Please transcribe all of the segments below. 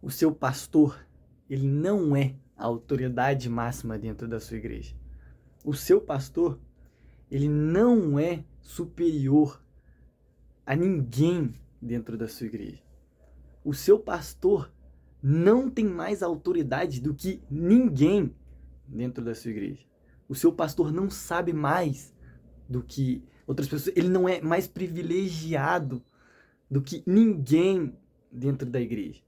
O seu pastor, ele não é a autoridade máxima dentro da sua igreja. O seu pastor, ele não é superior a ninguém dentro da sua igreja. O seu pastor não tem mais autoridade do que ninguém dentro da sua igreja. O seu pastor não sabe mais do que outras pessoas. Ele não é mais privilegiado do que ninguém dentro da igreja.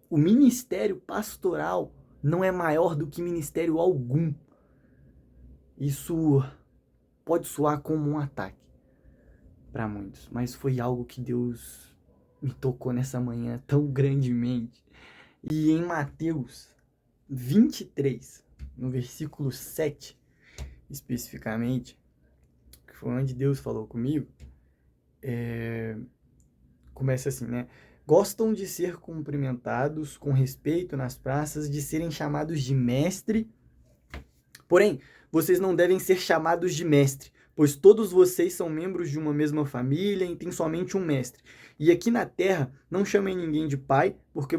O ministério pastoral não é maior do que ministério algum. Isso pode soar como um ataque para muitos, mas foi algo que Deus me tocou nessa manhã tão grandemente. E em Mateus 23, no versículo 7, especificamente, que foi onde Deus falou comigo, começa assim, né? Gostam de ser cumprimentados com respeito nas praças, de serem chamados de mestre. Porém, vocês não devem ser chamados de mestre, pois todos vocês são membros de uma mesma família e tem somente um mestre. E aqui na terra, não chamem ninguém de pai, porque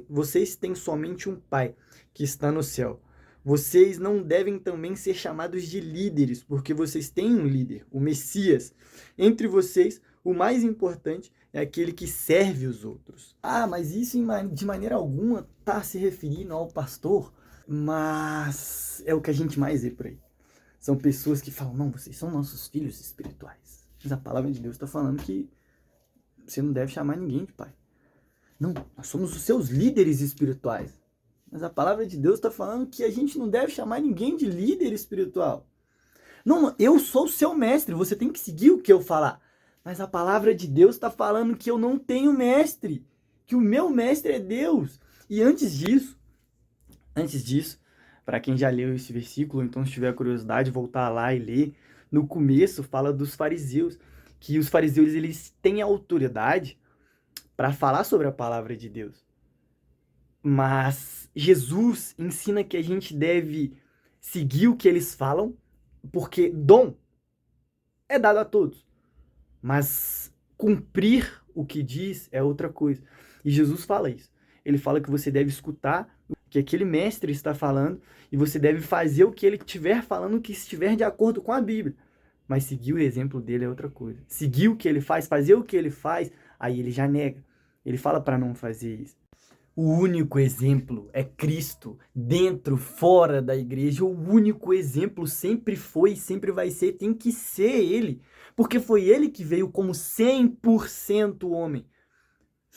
vocês têm somente um pai, que está no céu. Vocês não devem também ser chamados de líderes, porque vocês têm um líder, o Messias. Entre vocês, o mais importante é aquele que serve os outros. Ah, mas isso de maneira alguma está se referindo ao pastor, mas é o que a gente mais vê por aí. São pessoas que falam, não, vocês são nossos filhos espirituais. Mas a palavra de Deus está falando que você não deve chamar ninguém de pai. Não, nós somos os seus líderes espirituais. Mas a palavra de Deus está falando que a gente não deve chamar ninguém de líder espiritual. Não, eu sou o seu mestre, você tem que seguir o que eu falar. Mas a palavra de Deus está falando que eu não tenho mestre, que o meu mestre é Deus. E antes disso, para quem já leu esse versículo, então se tiver curiosidade, voltar lá e ler, no começo fala dos fariseus, que os fariseus eles têm autoridade para falar sobre a palavra de Deus. Mas Jesus ensina que a gente deve seguir o que eles falam, porque dom é dado a todos. Mas cumprir o que diz é outra coisa. E Jesus fala isso. Ele fala que você deve escutar o que aquele mestre está falando e você deve fazer o que ele estiver falando, que estiver de acordo com a Bíblia. Mas seguir o exemplo dele é outra coisa. Seguir o que ele faz, fazer o que ele faz, aí ele já nega. Ele fala para não fazer isso. O único exemplo é Cristo, dentro, fora da igreja. O único exemplo sempre foi e sempre vai ser, tem que ser Ele. Porque foi Ele que veio como 100% homem.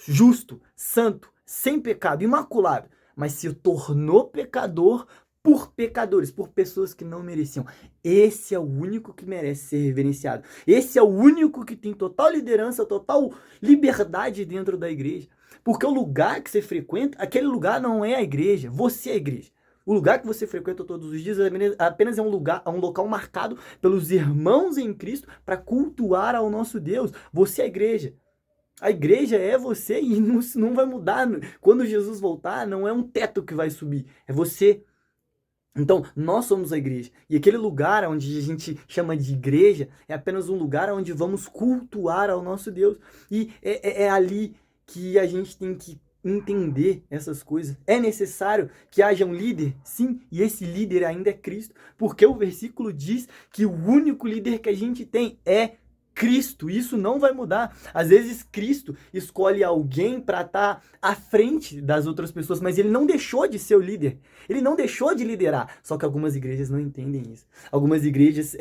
Justo, santo, sem pecado, imaculado. Mas se tornou pecador por pecadores, por pessoas que não mereciam. Esse é o único que merece ser reverenciado. Esse é o único que tem total liderança, total liberdade dentro da igreja. Porque o lugar que você frequenta, aquele lugar não é a igreja, você é a igreja. O lugar que você frequenta todos os dias apenas é um local marcado pelos irmãos em Cristo para cultuar ao nosso Deus. Você é a igreja. A igreja é você e não vai mudar. Quando Jesus voltar, não é um teto que vai subir, é você. Então, nós somos a igreja. E aquele lugar onde a gente chama de igreja é apenas um lugar onde vamos cultuar ao nosso Deus. E é ali que a gente tem que entender essas coisas. É necessário que haja um líder? Sim, e esse líder ainda é Cristo, porque o versículo diz que o único líder que a gente tem é Cristo. Isso não vai mudar. Às vezes Cristo escolhe alguém para estar à frente das outras pessoas, mas ele não deixou de ser o líder. Ele não deixou de liderar. Só que algumas igrejas não entendem isso. Algumas igrejas,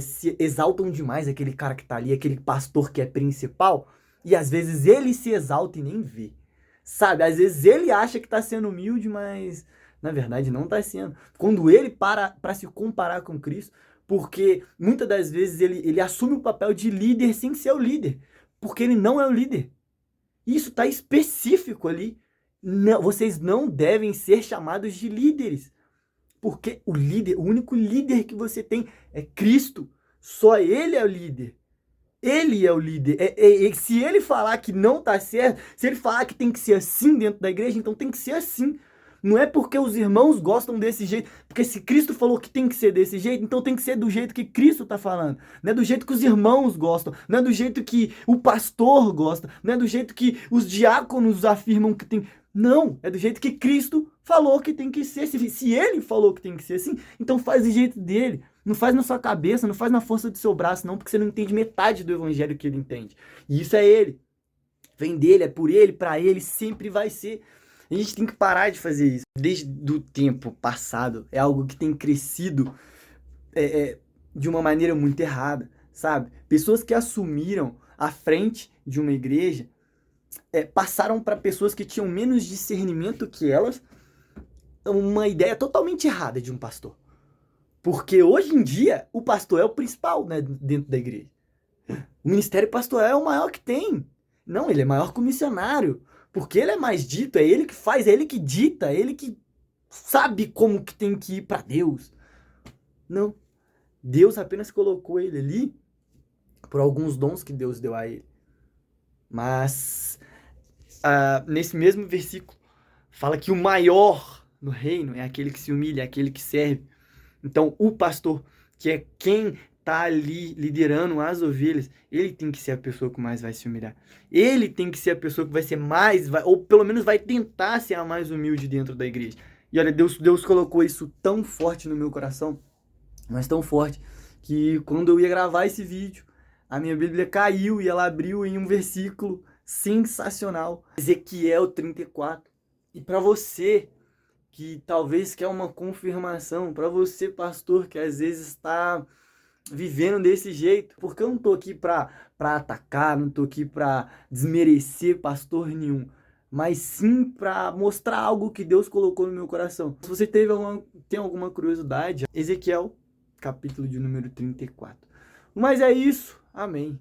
se exaltam demais aquele cara que tá ali, aquele pastor que é principal, e às vezes ele se exalta e nem vê. Sabe? Às vezes ele acha que tá sendo humilde, mas na verdade não tá sendo. Quando ele para se comparar com Cristo, porque muitas das vezes ele assume o papel de líder sem ser o líder, porque ele não é o líder. Isso está específico ali. Não, vocês não devem ser chamados de líderes, porque o único líder que você tem é Cristo. Só ele é o líder. Ele é o líder. Se ele falar que não está certo, se ele falar que tem que ser assim dentro da igreja, então tem que ser assim. Não é porque os irmãos gostam desse jeito, porque se Cristo falou que tem que ser desse jeito, então tem que ser do jeito que Cristo está falando. Não é do jeito que os irmãos gostam, não é do jeito que o pastor gosta, não é do jeito que os diáconos afirmam que tem. Não, é do jeito que Cristo falou que tem que ser. Se ele falou que tem que ser assim, então faz do jeito dele. Não faz na sua cabeça, não faz na força do seu braço, não, porque você não entende metade do evangelho que ele entende. E isso é ele. Vem dele, é por ele, para ele, sempre vai ser. A gente tem que parar de fazer isso. Desde o tempo passado, é algo que tem crescido de uma maneira muito errada, sabe? Pessoas que assumiram a frente de uma igreja passaram para pessoas que tinham menos discernimento que elas uma ideia totalmente errada de um pastor. Porque hoje em dia, o pastor é o principal, né, dentro da igreja. O ministério pastoral é o maior que tem. Não, ele é maior que o missionário. Porque ele é mais dito, é ele que faz, é ele que dita, é ele que sabe como que tem que ir para Deus. Não. Deus apenas colocou ele ali por alguns dons que Deus deu a ele. Mas, nesse mesmo versículo, fala que o maior no reino é aquele que se humilha, é aquele que serve. Então, o pastor, que é quem tá ali liderando as ovelhas, ele tem que ser a pessoa que mais vai se humilhar. Ele tem que ser a pessoa que vai ser mais, ou pelo menos vai tentar ser a mais humilde dentro da igreja. E olha, Deus colocou isso tão forte no meu coração, mas tão forte, que quando eu ia gravar esse vídeo, a minha Bíblia caiu e ela abriu em um versículo sensacional, Ezequiel 34. E para você que talvez quer uma confirmação, para você, pastor, que às vezes está vivendo desse jeito, porque eu não tô aqui para atacar, não tô aqui para desmerecer pastor nenhum, mas sim para mostrar algo que Deus colocou no meu coração. Se você tem alguma curiosidade, Ezequiel, capítulo de número 34. Mas é isso, amém.